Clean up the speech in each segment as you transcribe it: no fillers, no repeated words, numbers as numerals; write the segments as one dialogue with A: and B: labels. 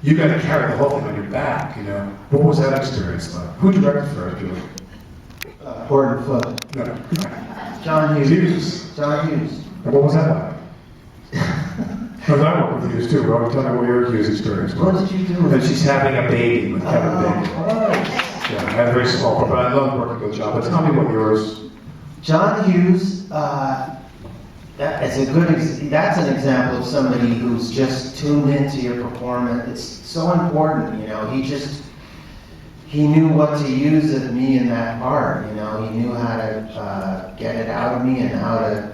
A: you got to carry the whole thing on your back, you know. What was that experience like? Who directed Ferris Bueller?
B: Horton Foot.
A: No.
B: John Hughes.
A: Hughes.
B: John Hughes.
A: And what was that like? Because I work with Hughes too, bro. Tell me what your Hughes experience was.
B: What did you do?
A: That she's having a baby with Kevin Bacon.
B: Right.
A: Yeah, I had a very small part, but I love working with John. But tell me what yours.
B: John Hughes, that's an example of somebody who's just tuned into your performance. It's so important, you know. He knew what to use of me in that part, you know. He knew how to get it out of me and how to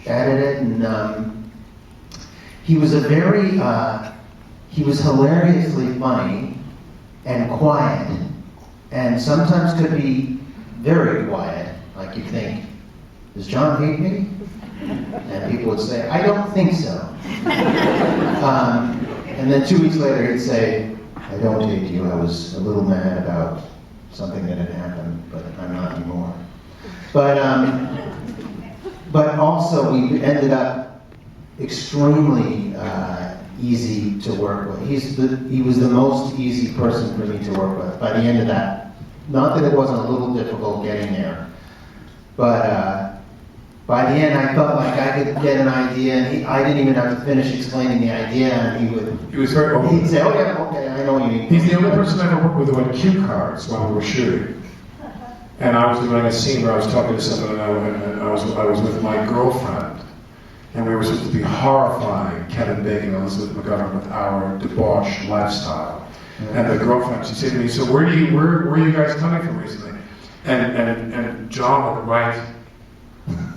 B: edit it, and he was he was hilariously funny and quiet, and sometimes could be very quiet, like you think, does John hate me? And people would say, I don't think so. And then 2 weeks later he'd say, I don't hate you, I was a little mad about something that had happened, but I'm not anymore. But also we ended up extremely easy to work with. He was the most easy person for me to work with by the end of that. Not that it wasn't a little difficult getting there, but by the end I felt like I could get an idea, and I didn't even have to finish explaining the idea, and
A: He was very open.
B: he'd say, oh yeah, okay, I know what you mean.
A: He's the only person I ever worked with who had cue cards while we were shooting. And I was doing a scene where I was talking to someone, and I was with my girlfriend, and we were supposed to be horrifying Kevin Bacon and Elizabeth McGovern with our debauched lifestyle. And the girlfriend, she said to me, so where are you guys coming from recently? And John would write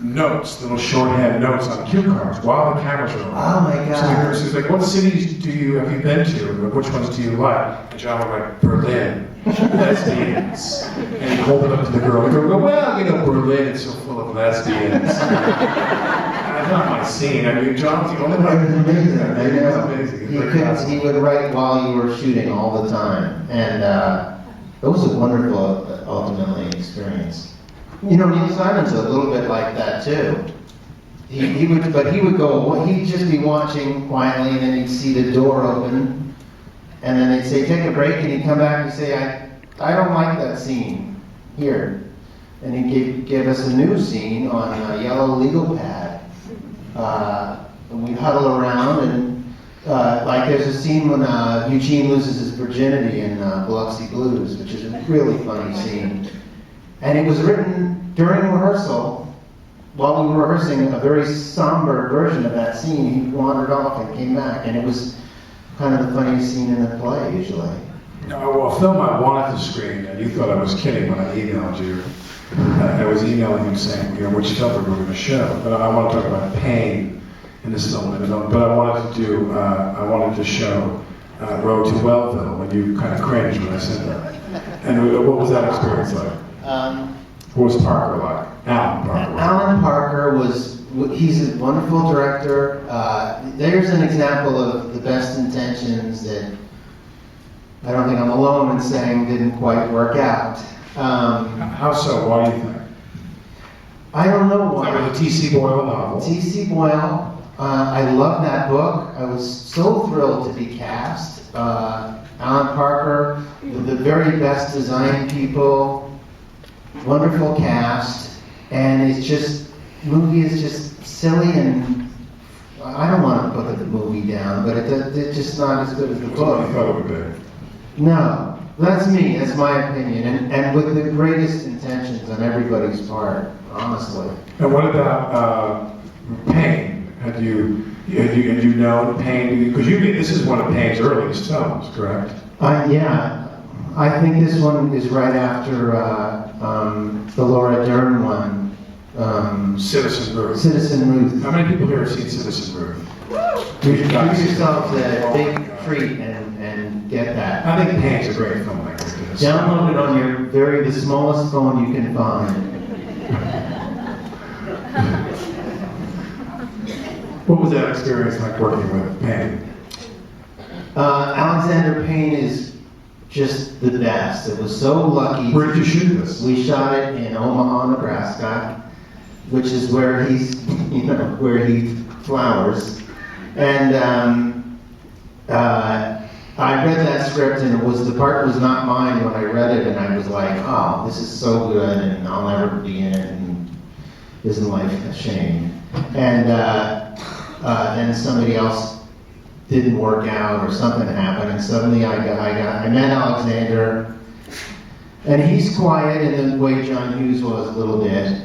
A: notes, little shorthand notes on cue cards while the cameras are on.
B: Oh my God.
A: So she's like, what cities have you been to? Which ones do you like? And John would write, Berlin, lesbians. And he'd hold it up to the girl. And the girl would go, well, you know, Berlin is so full of lesbians. That's not my scene. I mean, John's the only one.
B: It was amazing.
A: It was amazing.
B: He would write while you were shooting all the time, and it was a wonderful, ultimately, experience. You know, Neil Simon's a little bit like that too. He would just be watching quietly, and then he'd see the door open, and then they'd say, take a break, and he'd come back and say, I don't like that scene here. And he'd give us a new scene on a yellow legal pad. And we'd huddle around, and like there's a scene when Eugene loses his virginity in Biloxi Blues, which is a really funny scene. And it was written during rehearsal, while we were rehearsing a very somber version of that scene. He wandered off and came back, and it was kind of the funniest scene in the play, usually.
A: Well, a film I wanted to screen, and you thought I was kidding when I emailed you. I was emailing him saying, you know, which film we're going to show. But I want to talk about Payne in this film. But I wanted to show Road to Wellville, when you kind of cringed when I said that. And what was that experience like? What was Parker like? Alan Parker.
B: Alan Parker he's a wonderful director. There's an example of the best intentions that I don't think I'm alone in saying didn't quite work out.
A: How so? Why do you think?
B: I don't know why.
A: That was a T.C. Boyle novel.
B: T.C. Boyle. I love that book. I was so thrilled to be cast. Alan Parker, the very best design people, wonderful cast, and the movie is just silly, and I don't want to put the movie down, but it's just not as good as the book.
A: I thought it would be.
B: No, that's me. That's my opinion, and with the greatest intentions on everybody's part, honestly.
A: And what about Payne? Had you known Payne? Because this is one of Payne's earliest films, correct?
B: Yeah. I think this one is right after the Laura Dern one.
A: Citizen Ruth.
B: Citizen Ruth.
A: How many people here have seen Citizen Ruth?
B: Give yourselves a big treat and get that.
A: I think Payne's a great filmmaker.
B: Download it on the smallest phone you can find.
A: What was that experience like working with Payne?
B: Alexander Payne is just the best. It was so lucky.
A: Where did you shoot this?
B: We shot it in Omaha, Nebraska, which is where where he flowers. And I I read that script, and the part was not mine when I read it, and I was like, oh, this is so good, and I'll never be in it, and isn't life a shame? And then somebody else didn't work out, or something happened, and suddenly I met Alexander, and he's quiet in the way John Hughes was a little bit.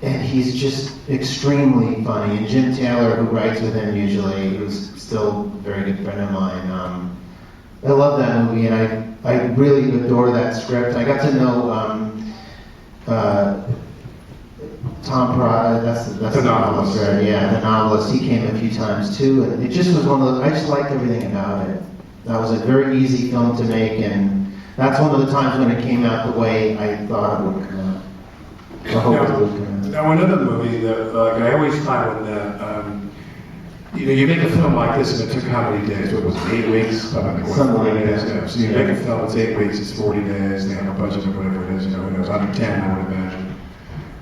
B: And he's just extremely funny. And Jim Taylor, who writes with him usually, who's still a very good friend of mine, I love that movie, and I really adore that script. I got to know Tom Prada, that's the novelist, right? Yeah, the novelist. He came a few times too, and it just was one of those. I just liked everything about it. That was a very easy film to make, and that's one of the times when it came out the way I thought it would come out. I hope it would come out.
A: Now, another movie that I always find when you make a film like this, and it took how many days? What was it, 8 weeks? Something like 40 days. Yeah. So you make a film, it's 8 weeks, it's 40 days. They have a budget of whatever it is. Who knows? Under 10, I would imagine.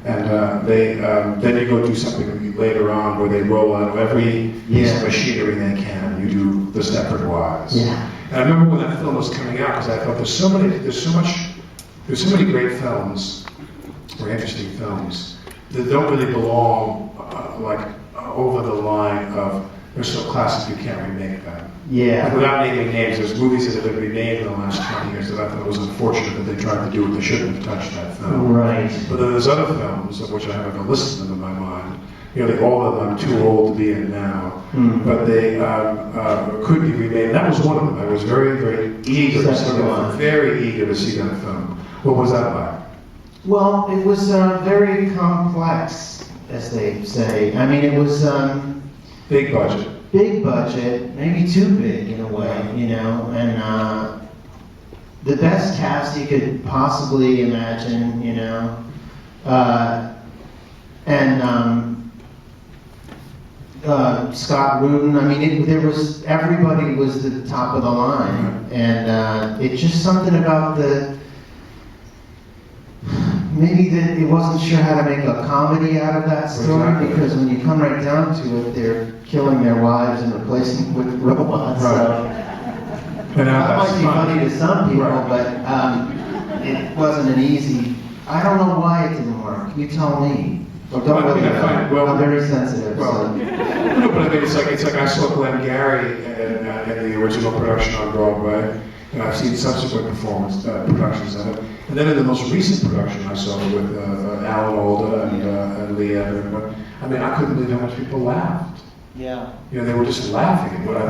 A: And then you go do something later on where they roll out every piece of machinery they can. You do the Stepford Wives.
B: Yeah.
A: And I remember when that film was coming out, because I thought there's so many great films, or interesting films, that don't really belong over the line of they're so classic you can't remake them.
B: Yeah.
A: And without naming names, there's movies that have been remade in the last 20 years that I thought it was unfortunate that they tried to do what they shouldn't have touched that film.
B: Right.
A: But then there's other films of which I have a list of them in my mind. All of them I'm too old to be in now, but they could be remade. And that was one of them. I was very, very eager to see that. Very eager to see that film. What was that like?
B: Well, it was very complex, as they say. I mean, it was
A: big budget.
B: Big budget, maybe too big in a way, and the best cast you could possibly imagine, and Scott Rudin. I mean, everybody was the top of the line, and it's just something about maybe that it wasn't sure how to make a comedy out of that story, because when you come right down to it, they're killing their wives and replacing them with robots.
A: Right.
B: So that might be funny to some people, but it wasn't an easy. I don't know why it didn't work. You tell me. Well, don't really know. I'm very sensitive.
A: But I mean, it's like I saw Glenn Gary in the original production on Broadway, and I've seen subsequent productions of it. And then in the most recent production I saw with Alan Alda and Lee Everett, I mean, I couldn't believe how much people laughed.
B: Yeah.
A: They were just laughing at what I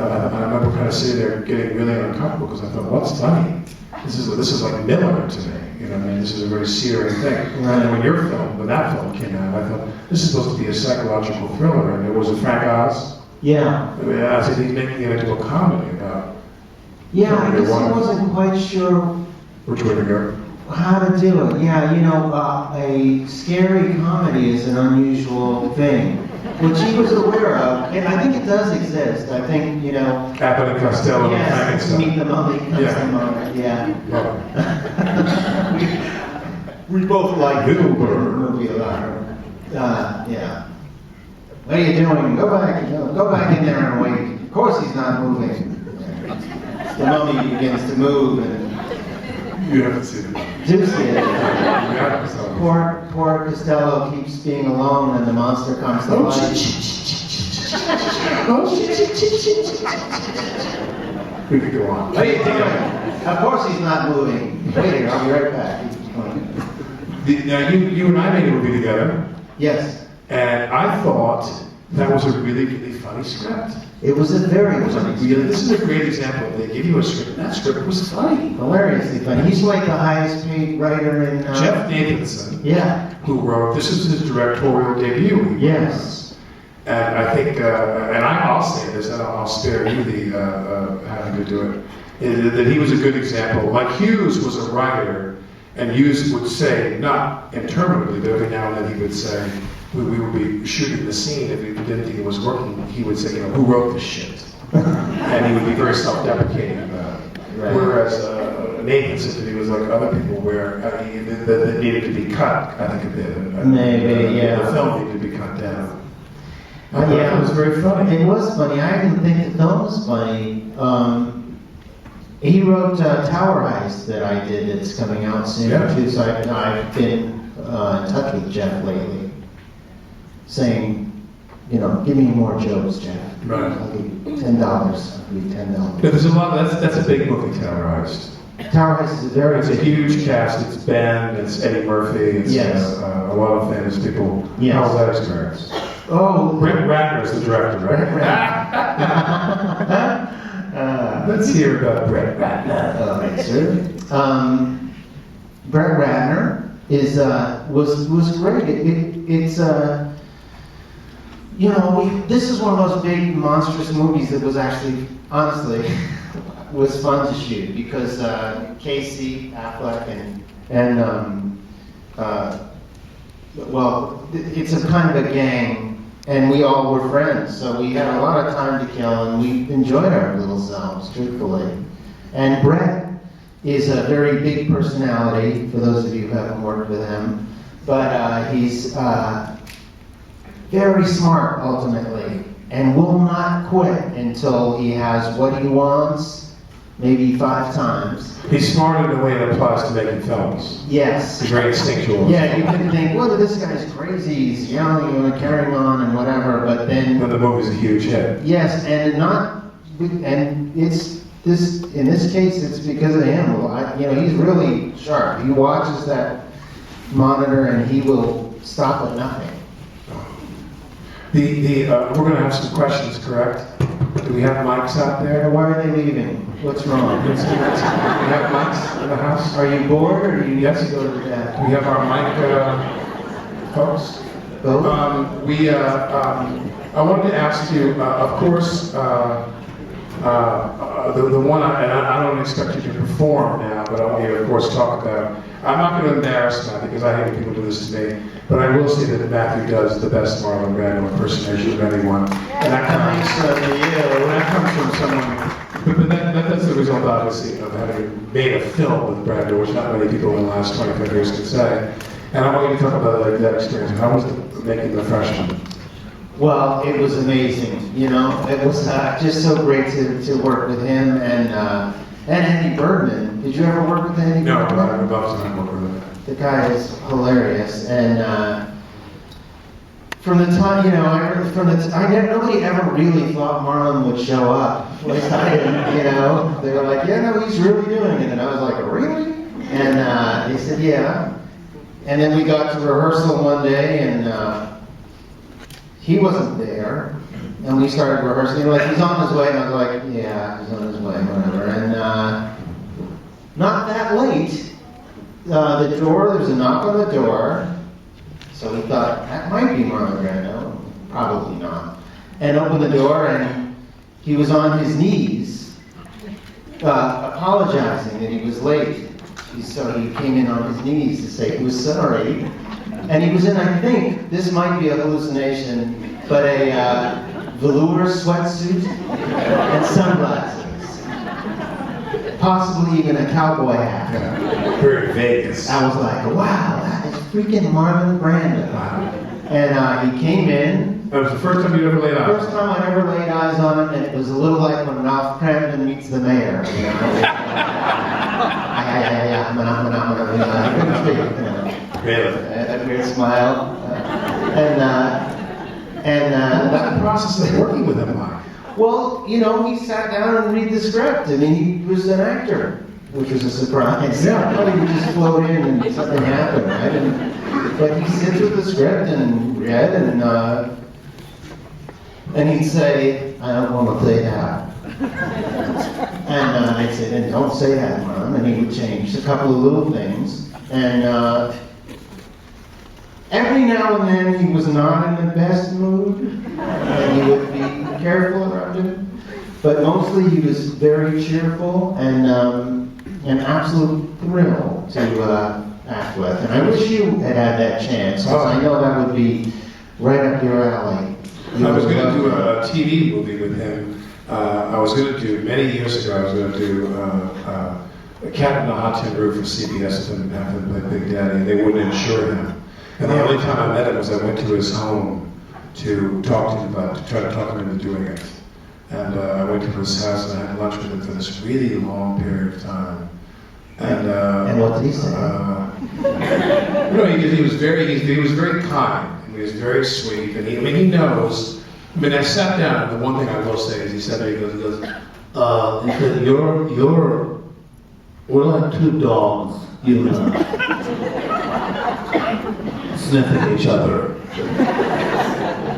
A: remember kind of sitting there getting really uncomfortable because I thought, what's funny? This is like Miller to me. I mean, this is a very searing thing. Right. And when that film came out, I thought, this is supposed to be a psychological thriller. And it was Frank Oz.
B: Yeah.
A: I mean, I said he's making it into a comedy about.
B: Yeah, I guess I wasn't quite sure
A: which way to go.
B: How to do it. Yeah, a scary comedy is an unusual thing, which he was aware of, and I think it does exist. I think,
A: Abbott and Costello and Frankenstein.
B: Meet the Mummy comes to mind, yeah. we both like the movie a lot. Yeah. What are you doing? Go back in there and wait. Of course he's not moving. The mummy begins to move, and
A: you haven't seen it.
B: Do see it. Poor Costello keeps being alone, and the monster comes to life.
A: We could go on.
B: What are you doing? Of course he's not moving. Wait here, I'll be right back.
A: Now you and I made a movie together.
B: Yes.
A: And I thought that was a really, really funny script.
B: It was a very funny script.
A: This is a great example. They give you a script, and that script was funny.
B: Hilariously funny. He's like the highest paid writer in...
A: Jeff Nathanson,
B: who
A: wrote, this is his directorial debut.
B: Yes.
A: And I think, and I'll say this, and I'll spare you the having to do it, that he was a good example. Like Hughes was a writer, and Hughes would say, not interminably, but every now and then he would say, we would be shooting the scene, if he didn't think it was working, he would say, who wrote this shit? And he would be very self-deprecating about it. Right. Whereas Nathanson, to me, was like other people where that needed to be cut, I think a bit.
B: Maybe, yeah.
A: The film needed to be cut down. Yeah, it was very funny.
B: It was funny. I didn't think the film was funny. He wrote Tower Heist that I did. It's coming out soon too. So I've been in touch with Jeff lately, saying, you know, give me more jokes, Jeff.
A: Right.
B: I'll give you $10. I'll give you $10.
A: There's a lot. That's a big movie, Tower Heist.
B: Tower Heist is a very
A: It's a huge cast. It's Ben. It's Eddie Murphy. It's a lot of famous people.
B: Yes.
A: How was that experience?
B: Oh,
A: Brett Ratner's the director, right? Let's hear about Brett Ratner.
B: All right, sir. Brett Ratner was great. It's you know, this is one of those big monstrous movies that was actually, honestly, was fun to shoot because Casey Affleck and well, it's a kind of a gang. And we all were friends, so we had a lot of time to kill, and we enjoyed our little selves, truthfully. And Brett is a very big personality, for those of you who haven't worked with him. But he's very smart, ultimately, and will not quit until he has what he wants, maybe 5 times.
A: He's smart in the way it applies to making films.
B: Yes.
A: He's very instinctual.
B: Yeah, you can think, well, this guy's crazy, he's yelling and carrying on and whatever, but then...
A: But the movie's a huge hit.
B: Yes, and it's this, in this case, it's because of him. You know, he's really sharp. He watches that monitor and he will stop at nothing.
A: We're going to have some questions, correct? Do we have mics out there?
B: Why are they leaving? What's wrong?
A: Do we have mics in the house?
B: Are you bored or do you need
A: Yes.
B: to go to the bathroom?
A: Do we have our mic folks?
B: Both?
A: I wanted to ask you, of course, the one, and I don't expect you to perform now, but I want you to, of course, talk about. I'm not going to embarrass Matthew because I hate when people do this to me, but I will say that Matthew does the best Marlon Brando impersonation of anyone, and that comes from someone. But that's the result, obviously, of having made a film with Brando, which not many people in the last 25 years can say. And I want you to talk about that experience. How was making The Freshman?
B: Well, it was amazing. You know, it was just so great to work with him and Andy Bergman. Did you ever work with Andy?
A: No,
B: Bergman?
A: but I would love to work with him.
B: The guy is hilarious, and from the time, you know, nobody ever really thought Marlon would show up. At least I didn't, you know. They were like, yeah, no, he's really doing it, and I was like, really? And he said, yeah. And then we got to rehearsal one day, and he wasn't there, and we started rehearsing. Like, he's on his way, and I was like, yeah, he's on his way, whatever. And not that late, there's a knock on the door, so we thought, that might be Marlon Brando, probably not. And opened the door, and he was on his knees, apologizing that he was late. So he came in on his knees to say he was sorry. And he was in, I think, this might be a hallucination, but a velour sweatsuit and sunglasses. Possibly even a cowboy hat.
A: Very Vegas.
B: I was like, wow, that is freaking Marlon Brando. And he came in.
A: That was the first time you ever laid eyes?
B: First time I ever laid eyes on him, and it was a little like when Ralph Cramden meets the mayor. You know? I couldn't speak. You know.
A: Really?
B: A weird smile.
A: What's the process of working with him like?
B: Well, you know, he sat down and read the script. I mean, he was an actor, which was a surprise.
A: Yeah.
B: I thought he would just float in and something happened, right? But he sits with the script and read, and he'd say, I don't want to say that. And I'd say, then don't say that, Mom. And he would change a couple of little things. And every now and then he was not in the best mood. And he would be careful around him. But mostly he was very cheerful and an absolute thrill to act with. And I wish you had had that chance, because I know that would be right up your alley.
A: I was going to do a TV movie with him. I was going to do, many years ago, I was going to do a Cat in the Hot Tin Roof for CBS and have him play Big Daddy, and they wouldn't insure him. And the only time I met him was I went to his home to talk to him about, to try to talk him into doing it. And I went to his house and I had lunch with him for this really long period of time.
B: And what did he say?
A: He was very kind, and he was very sweet, and he knows. I mean, I sat down, and the one thing I will say is he said, he goes, we're like two dogs, you and I, sniffing each other.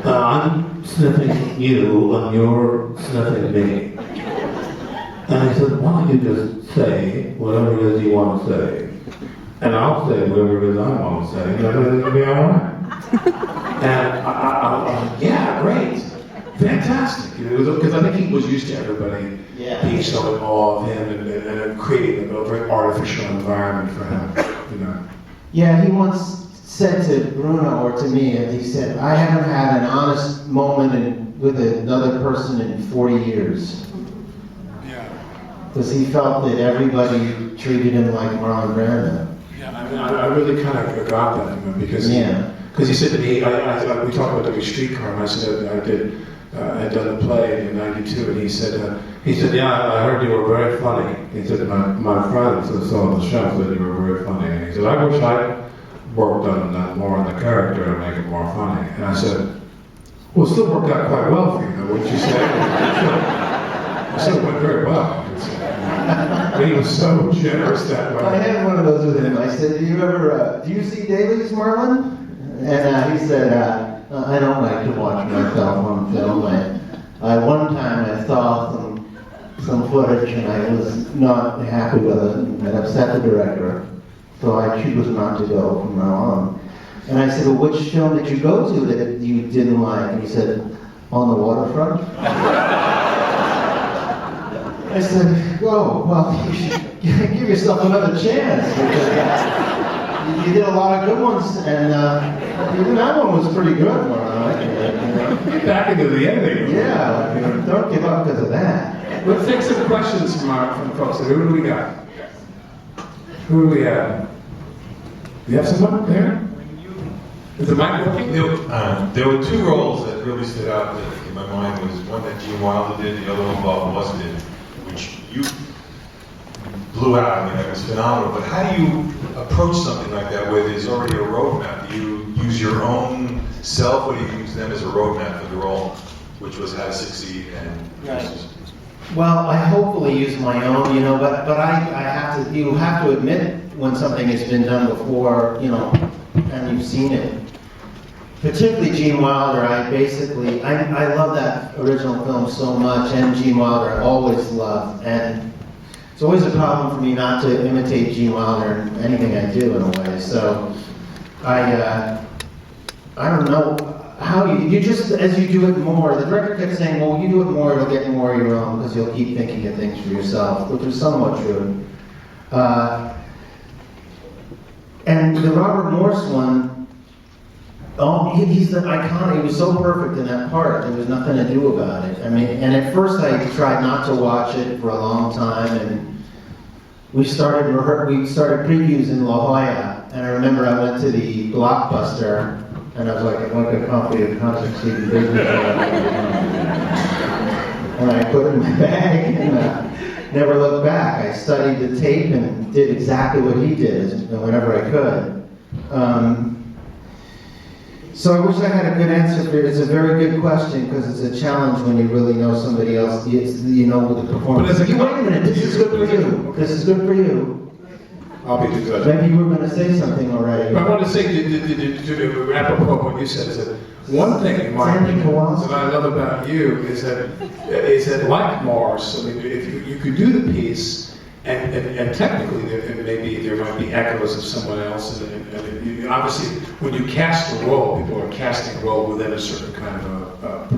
A: I'm sniffing you, and you're sniffing me. And I said, why don't you just say whatever it is you want to say, and I'll say whatever it is I want to say, and it'll be all right. And I yeah, great, fantastic. Because I think he was used to everybody being so in awe of him and creating a very artificial environment for him.
B: Yeah, he once said to Bruno or to me, and he said, I haven't had an honest moment with another person in 40 years. Because he felt that everybody treated him like Marlon Brando.
A: Yeah, I mean, I really kind of got that from him because he said to me, we talked about the streetcar, and I said I had done the play in '92, and he said, yeah, I heard you were very funny. He said, my friends that saw the show said you were very funny, and he said, I wish I worked on that more on the character to make it more funny. And I said, well, it still worked out quite well for you, though, wouldn't you say? I said it went very well. He was so generous that way.
B: I had one of those with him. I said, do you see dailies, Marlon? And he said, I don't like to watch myself on film. One time I saw some footage and I was not happy with it and it upset the director. So I choose not to go from now on. And I said, well, which film did you go to that you didn't like? And he said, On the Waterfront. I said, oh, well, you should give yourself another chance, because you did a lot of good ones, and even that one was pretty good.
A: Get back into the ending.
B: Yeah, don't give up because of that.
A: Let's take some questions from folks. Who do we got? Who do we have? Do you have someone there? Is the mic working?
C: There were two roles that really stood out in my mind. Was one that Gene Wilder did, the other one Bob Ross did, which you blew out. I mean, it was phenomenal. But how do you approach something like that where there's already a roadmap? Do you use your own self, or do you use them as a roadmap for the role, which was how to succeed and
B: right. Well, I hopefully use my own, but I have to. You have to admit when something has been done before, and you've seen it. Particularly Gene Wilder, I love that original film so much, and Gene Wilder I always loved, and it's always a problem for me not to imitate Gene Wilder in anything I do in a way. So I don't know how you just, as you do it more, the director kept saying, well, you do it more, it'll get more of your own, because you'll keep thinking of things for yourself, which is somewhat true. And the Robert Morse one, he's the iconic. He was so perfect in that part. There was nothing to do about it. I mean, and at first I tried not to watch it for a long time, and we started previews in La Jolla, and I remember I went to the Blockbuster, and I was like, I want a copy of Concert Season Business. And I put it in my bag, and never looked back. I studied the tape and did exactly what he did whenever I could. So I wish I had a good answer for it. It's a very good question, because it's a challenge when you really know somebody else, with the performance. Wait a minute, this is good for you. This is good for you.
A: I'll be the judge.
B: Maybe you were going to say something already.
A: I want to say, to wrap up what you said, is that one thing in my opinion that I love about you is that like Morse, I mean, if you could do the piece, and technically there might be echoes of someone else, and obviously when you cast a role, people are casting a role within a certain kind of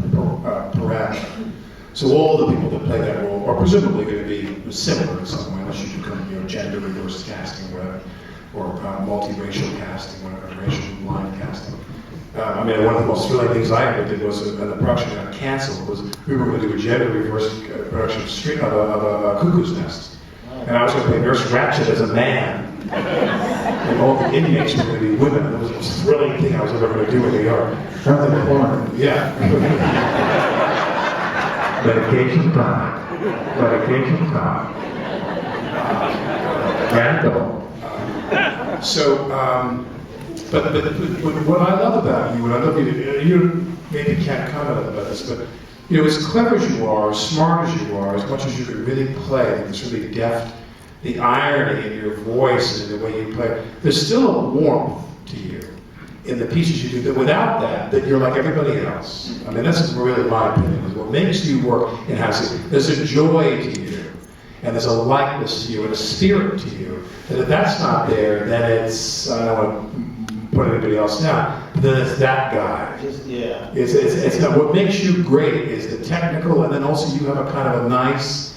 A: parameter. So all the people that play that role are presumably going to be similar in some way, unless you become gender reverse casting, whatever, or multiracial casting, whatever, racial line casting. I mean, one of the most thrilling things I ever did was the production got canceled. We were going to do a gender reverse production of a Cuckoo's Nest. And I was going to play Nurse Ratched as a man. And all the inmates were going to be women. It was the most thrilling thing I was ever going to do in New York.
B: Sounds like porn.
A: Yeah.
D: Medication time. Medication time. Randall.
A: So, but what I love about you, and I love you maybe can't comment about this, but as clever as you are, as smart as you are, as much as you can really play, and it's really deft, the irony in your voice and in the way you play, there's still a warmth to you in the pieces you do. That without that you're like everybody else. I mean, that's really my opinion. Is what makes you work in house. There's a joy to you, and there's a lightness to you, and a spirit to you. And if that's not there, then it's, I don't want to put anybody else down, then it's that guy. It's not, what makes you great is the technical, and then also you have a kind of a nice,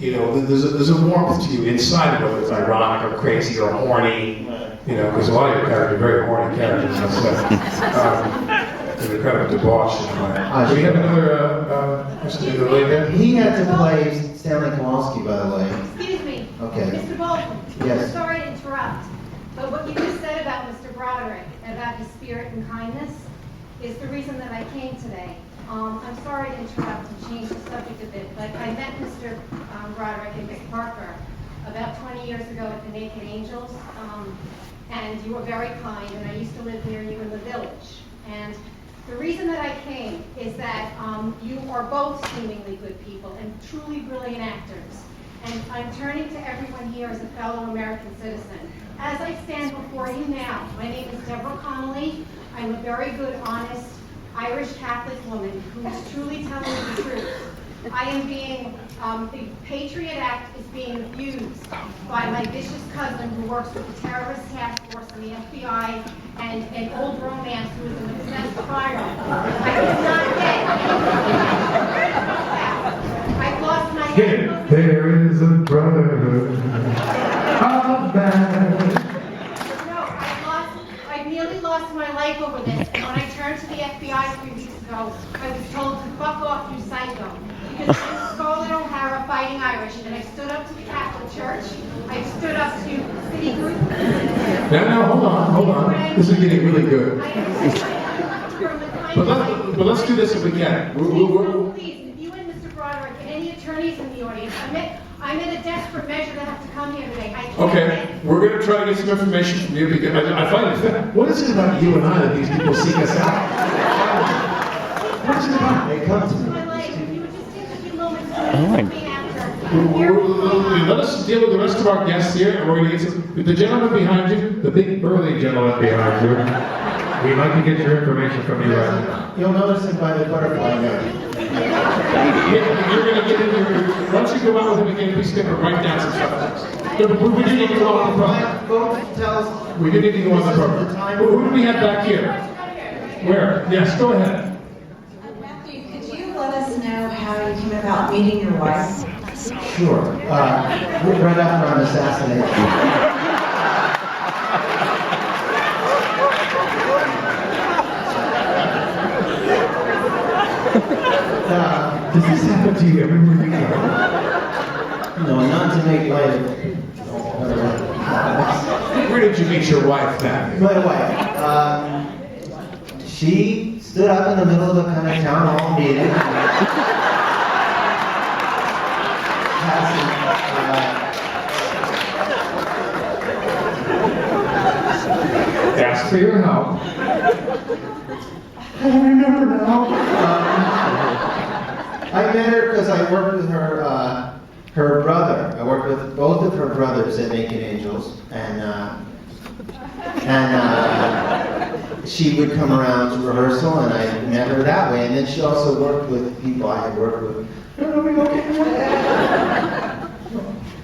A: there's a warmth to you inside, whether it's ironic or crazy or horny, because a lot of your characters are very horny characters. They're kind of debauched. Do we have another person to lay there?
B: He had to play Stanley Kowalski, by the way.
E: Excuse me.
B: Okay.
E: Mr. Baldwin,
B: Yes.
E: I'm sorry to interrupt, but what you just said about Mr. Broderick, about his spirit and kindness, is the reason that I came today. I'm sorry to interrupt and change the subject a bit, but I met Mr. Broderick and Miss Parker about 20 years ago at the Naked Angels, and you were very kind, and I used to live near you in the village. And the reason that I came is that you are both seemingly good people and truly brilliant actors. And I'm turning to everyone here as a fellow American citizen. As I stand before you now, my name is Deborah Connolly. I'm a very good, honest Irish Catholic woman who is truly telling the truth. I am being, the Patriot Act is being abused by my vicious cousin who works with the terrorist task force and the FBI and an old romance who is an obsessed fireman. I cannot get. I've lost my head.
D: There is a brotherhood of man.
E: I nearly lost my life over this, and when I turned to the FBI 3 weeks ago, I was told to fuck off, you psycho. Because I'm Scarlett O'Hara fighting Irish, and I stood up to the Catholic Church, I stood up to Citigroup.
A: No, hold on. This is getting really good. But let's do this if we can.
E: Please, if you and Mr. Broderick and any attorneys in the audience, I'm in a desperate measure to have to come here today. I can't
A: Okay, we're going to try to get some information from you because I find it. What is it about you and I that these people seek us out? What is it about?
B: They come to me.
E: my life. If you would just take a few moments to listen to me after.
A: Let us deal with the rest of our guests here, and we're going to get some. The gentleman behind you, the big burly gentleman behind you.
D: We'd like to get your information from you right now.
B: You'll notice it by the butterfly note.
A: You're going to get in your. Once you go out with him again, please get write down some stuff. We didn't need to go on the program. We didn't need to go on the program. Who do we have back here? Where? Yes, go ahead.
F: Matthew, could you let us know how you came about meeting your wife?
B: Sure. Right after I'm assassinated.
A: Does this happen to you everywhere you go?
B: No, not to make light of it.
A: Where did you meet your wife, Matthew?
B: My wife, she stood up in the middle of a kind of town hall meeting.
A: Ask for your help.
B: I don't remember now. I met her because I worked with her brother. I worked with both of her brothers at Naked Angels, and she would come around to rehearsal, and I met her that way. And then she also worked with people I had worked with.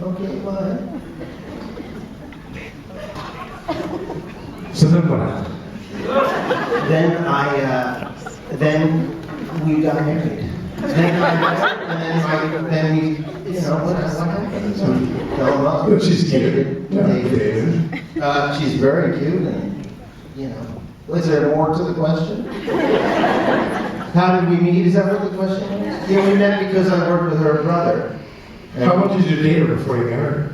B: Okay, what?
A: So then what happened?
B: Then we got married. Then we, what happened? So we fell in love.
A: Oh, she's cute.
B: Dated. She's very cute, and was there more to the question? How did we meet? Is that what the question is? Yeah, we met because I worked with her brother.
A: How long did you date her before you married her?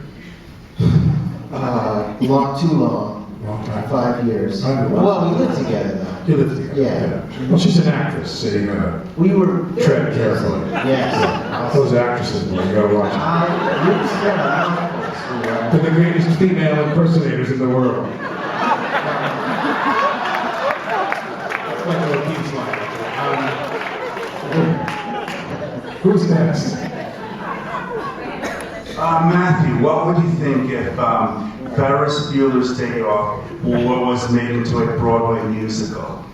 B: Not too long.
A: Long time.
B: 5 years.
A: I know.
B: Well, we lived together though.
A: You lived together.
B: Yeah.
A: Well, she's an actress, so you gotta
B: We were
A: tread carefully.
B: Yes.
A: Those actresses, you gotta watch.
B: We spent a lot
A: They're the greatest female impersonators in the world. That's like what Pete's like. Who's next?
G: Matthew, what would you think if Ferris Bueller's Day Off was made into a Broadway musical?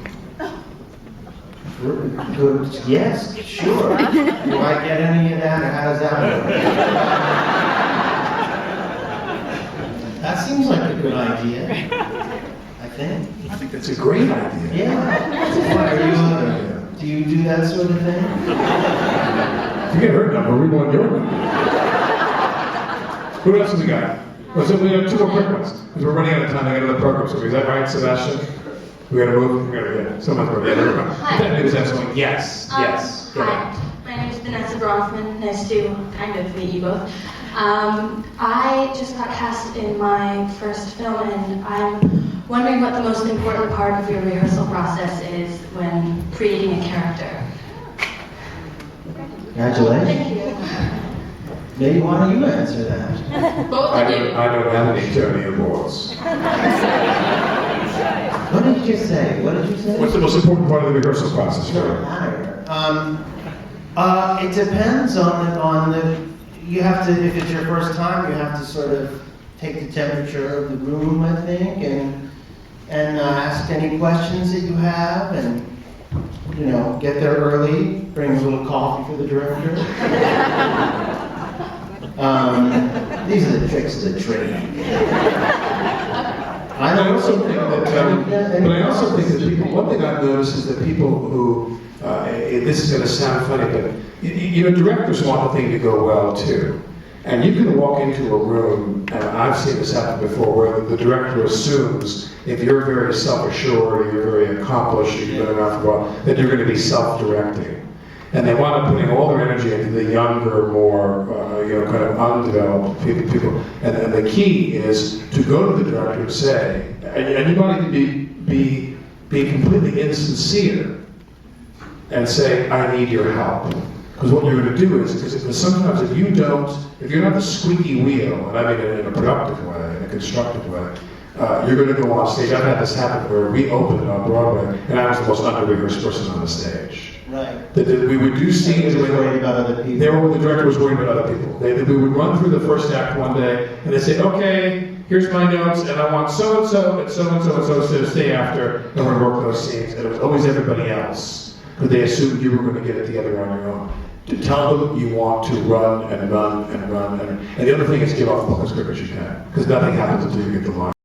B: Good. Yes, sure. Do I get any of that, or how does that work? That seems like a good idea, I think.
A: I think that's a great idea.
B: Yeah. Do you do that sort of thing?
A: If you get her number, we want your number. Who else have we got? Well, so we have two more quick ones, because we're running out of time to get to the program. So is that right, Sebastian? We gotta move. We gotta get someone's going to get her.
H: Hi.
A: That news excellent. Yes. Yes. Go ahead.
H: Hi, my name is Vanessa Bronfman. Nice to kind of meet you both. I just got cast in my first film, and I'm wondering what the most important part of your rehearsal process is when creating a character.
B: Congratulations.
H: Thank you.
B: Maybe why don't you answer that?
H: Both of you.
A: I don't have any Tony Awards.
B: What did you just say? What did you say?
A: What's the most important part of the rehearsal process for
B: Doesn't
A: you?
B: matter. It depends on the. You have to, if it's your first time, you have to sort of take the temperature of the room, I think, and ask any questions that you have, and get there early. Bring a little coffee for the director. These are the tricks of the trade.
A: I also think that, but I also think that people, one thing I've noticed is that people who, this is going to sound funny, but directors want the thing to go well too. And you can walk into a room, and I've seen this happen before, where the director assumes if you're very self-assured, or you're very accomplished, or you've been around for a while, that you're going to be self-directing. And they wind up putting all their energy into the younger, more, kind of undeveloped people. And the key is to go to the director and say, and you might even be completely insincere and say, I need your help. Because what you're going to do is, because sometimes if you're not the squeaky wheel, and I mean it in a productive way, in a constructive way, you're going to go on stage. I've had this happen where we opened on Broadway, and I was the most under-rehearsed person on the stage.
B: Right.
A: That we would do scenes
B: They were worried about other people.
A: The director was worried about other people. We would run through the first act one day, and they'd say, okay, here's my notes, and I want so-and-so, and so-and-so, and so-and-so to stay after, and we're going to work those scenes. And it was always everybody else, because they assumed you were going to get it together on your own. To tell them you want to run and run and run. And the other thing is give off the book as quick as you can, because nothing happens until you get the line.